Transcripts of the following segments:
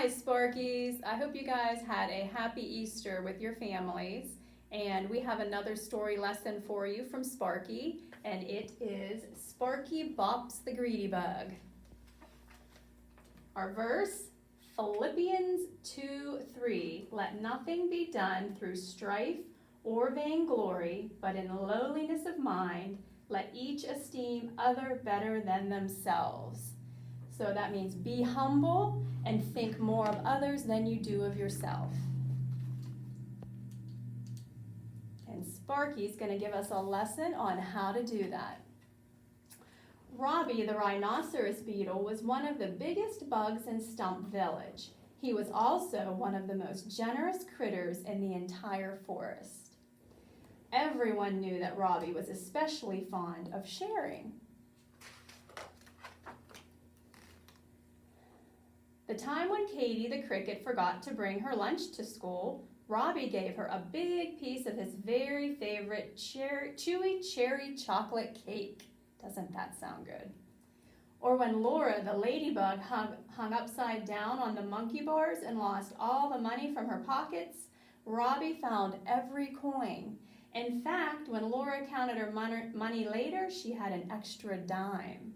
Hi, Sparkies. I hope you guys had a happy Easter with your families. And we have another story lesson for you from Sparky, and it is Sparky Bops the Greedy Bug. Our verse, Philippians 2:3. Let nothing be done through strife or vainglory, but in lowliness of mind, let each esteem other better than themselves. So that means be humble and think more of others than you do of yourself. And Sparky's going to give us a lesson on how to do that. Robbie the rhinoceros beetle was one of the biggest bugs in Stump Village. He was also one of the most generous critters in the entire forest. Everyone knew that Robbie was especially fond of sharing. The time when Katie the cricket forgot to bring her lunch to school, Robbie gave her a big piece of his very favorite chewy cherry chocolate cake. Doesn't that sound good? Or when Laura the ladybug hung upside down on the monkey bars and lost all the money from her pockets, Robbie found every coin. In fact, when Laura counted her money later, she had an extra dime.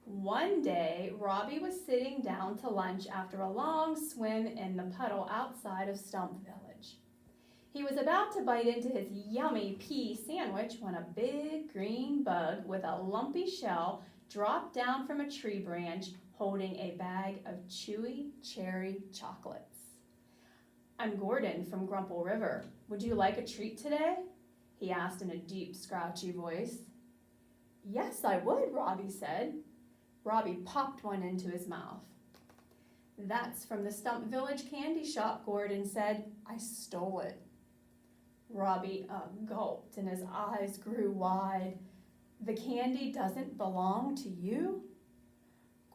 One day, Robbie was sitting down to lunch after a long swim in the puddle outside of Stump Village. He was about to bite into his yummy pea sandwich when a big green bug with a lumpy shell dropped down from a tree branch holding a bag of chewy cherry chocolates. I'm Gordon from Grumple River. Would you like a treat today? He asked in a deep, scratchy voice. Yes, I would, Robbie said. Robbie popped one into his mouth. That's from the Stump Village candy shop, Gordon said. I stole it. Robbie gulped and his eyes grew wide. The candy doesn't belong to you?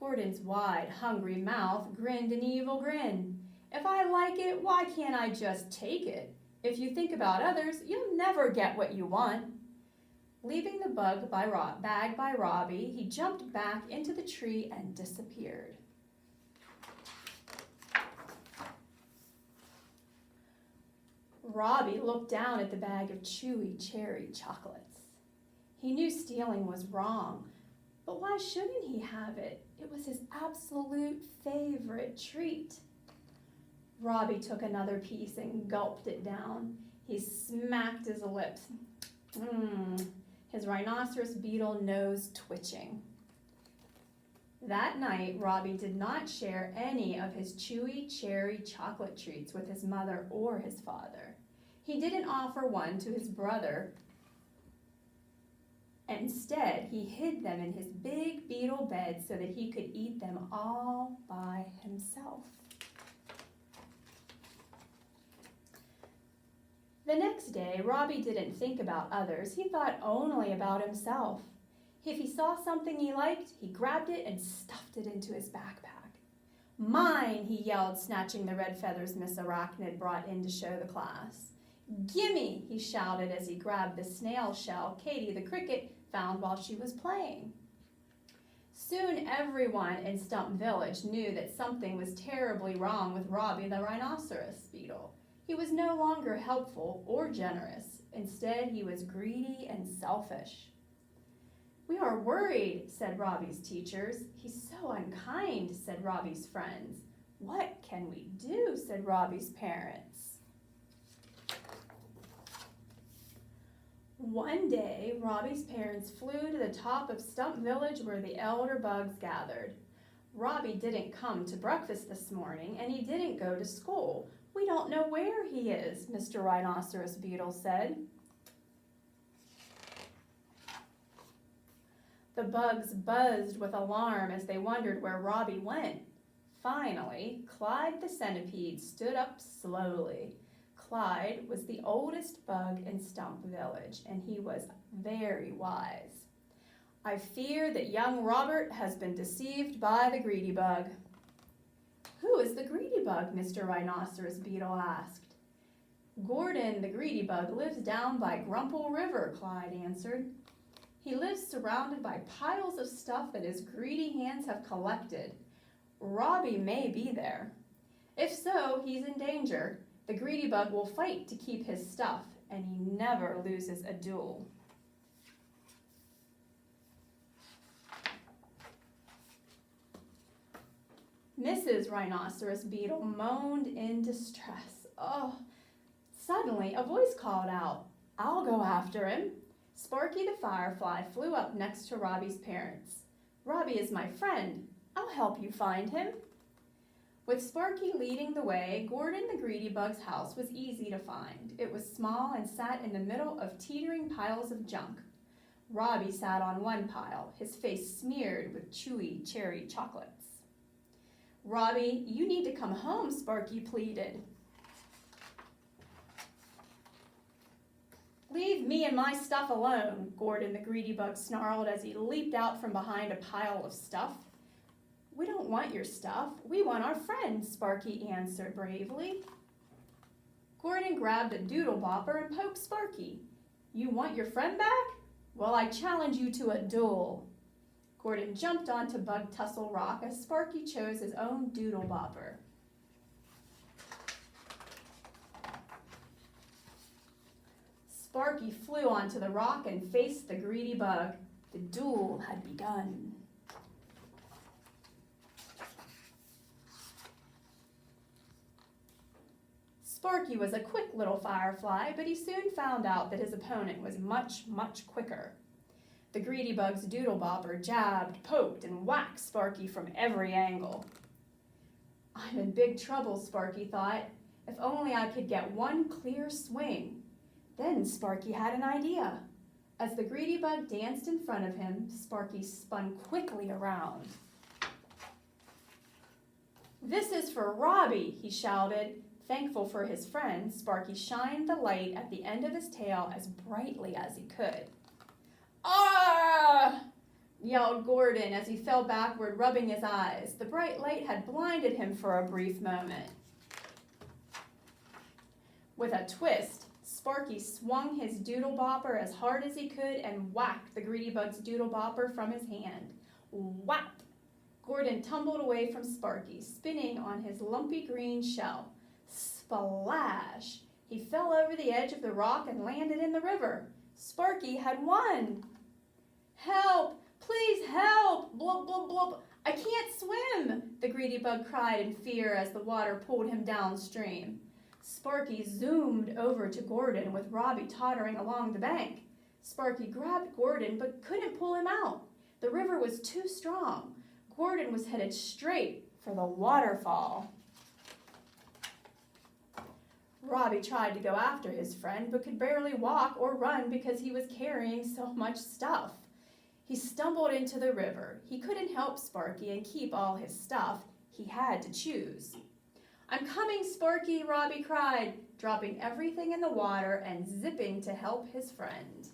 Gordon's wide, hungry mouth grinned an evil grin. If I like it, why can't I just take it? If you think about others, you'll never get what you want. Leaving the bag by Robbie, he jumped back into the tree and disappeared. Robbie looked down at the bag of chewy cherry chocolates. He knew stealing was wrong, but why shouldn't he have it? It was his absolute favorite treat. Robbie took another piece and gulped it down. He smacked his lips. His rhinoceros beetle nose twitching. That night, Robbie did not share any of his chewy cherry chocolate treats with his mother or his father. He didn't offer one to his brother. Instead, he hid them in his big beetle bed so that he could eat them all by himself. The next day, Robbie didn't think about others. He thought only about himself. If he saw something he liked, he grabbed it and stuffed it into his backpack. Mine, he yelled, snatching the red feathers Miss Arachnid brought in to show the class. Gimme, he shouted as he grabbed the snail shell Katie the cricket found while she was playing. Soon everyone in Stump Village knew that something was terribly wrong with Robbie the rhinoceros beetle. He was no longer helpful or generous. Instead, he was greedy and selfish. We are worried, said Robbie's teachers. He's so unkind, said Robbie's friends. What can we do, said Robbie's parents. One day, Robbie's parents flew to the top of Stump Village where the elder bugs gathered. Robbie didn't come to breakfast this morning, and he didn't go to school. We don't know where he is, Mr. Rhinoceros Beetle said. The bugs buzzed with alarm as they wondered where Robbie went. Finally, Clyde the centipede stood up slowly. Clyde was the oldest bug in Stump Village, and he was very wise. I fear that young Robert has been deceived by the greedy bug. Who is the greedy bug? Mr. Rhinoceros Beetle asked. Gordon the greedy bug lives down by Grumple River, Clyde answered. He lives surrounded by piles of stuff that his greedy hands have collected. Robbie may be there. If so, he's in danger. The greedy bug will fight to keep his stuff, and he never loses a duel. Mrs. Rhinoceros Beetle moaned in distress. Oh! Suddenly, a voice called out, "I'll go after him." Sparky the Firefly flew up next to Robbie's parents. "Robbie is my friend. I'll help you find him." With Sparky leading the way, Gordon the Greedy Bug's house was easy to find. It was small and sat in the middle of teetering piles of junk. Robbie sat on one pile, his face smeared with chewy cherry chocolates. "Robbie, you need to come home," Sparky pleaded. "Leave me and my stuff alone," Gordon the Greedy Bug snarled as he leaped out from behind a pile of stuff. "We don't want your stuff. We want our friend," Sparky answered bravely. Gordon grabbed a doodle bopper and poked Sparky. "You want your friend back? Well, I challenge you to a duel." Gordon jumped onto Bug Tussle Rock as Sparky chose his own doodle bopper. Sparky flew onto the rock and faced the greedy bug. The duel had begun. Sparky was a quick little firefly, but he soon found out that his opponent was much, much quicker. The greedy bug's doodle bopper jabbed, poked, and whacked Sparky from every angle. "I'm in big trouble," Sparky thought. "If only I could get one clear swing." Then Sparky had an idea. As the greedy bug danced in front of him, Sparky spun quickly around. "This is for Robbie," he shouted. Thankful for his friend, Sparky shined the light at the end of his tail as brightly as he could. "Ah!" yelled Gordon as he fell backward, rubbing his eyes. The bright light had blinded him for a brief moment. With a twist, Sparky swung his doodle bopper as hard as he could and whacked the greedy bug's doodle bopper from his hand. Whap! Gordon tumbled away from Sparky, spinning on his lumpy green shell. Splash! He fell over the edge of the rock and landed in the river. Sparky had won. "Help! Please help! Blub, blub, blub! I can't swim!" the greedy bug cried in fear as the water pulled him downstream. Sparky zoomed over to Gordon with Robbie tottering along the bank. Sparky grabbed Gordon but couldn't pull him out. The river was too strong. Gordon was headed straight for the waterfall. Robbie tried to go after his friend but could barely walk or run because he was carrying so much stuff. He stumbled into the river. He couldn't help Sparky and keep all his stuff. He had to choose. "I'm coming, Sparky," Robbie cried, dropping everything in the water and zipping to help his friend.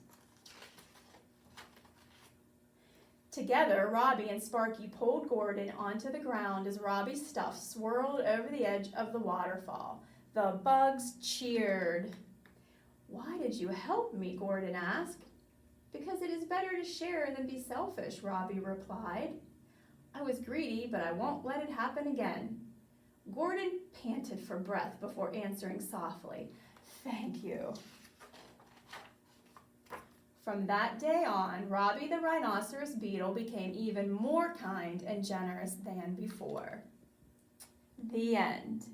Together, Robbie and Sparky pulled Gordon onto the ground as Robbie's stuff swirled over the edge of the waterfall. The bugs cheered. "Why did you help me?" Gordon asked. "Because it is better to share than be selfish," Robbie replied. "I was greedy, but I won't let it happen again." Gordon panted for breath before answering softly, "Thank you." From that day on, Robbie the Rhinoceros Beetle became even more kind and generous than before. The end.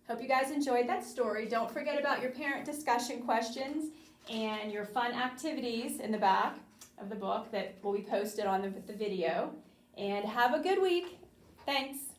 Hope you guys enjoyed that story. Don't forget about your parent discussion questions and your fun activities in the back of the book that will be posted on the video. And have a good week. Thanks.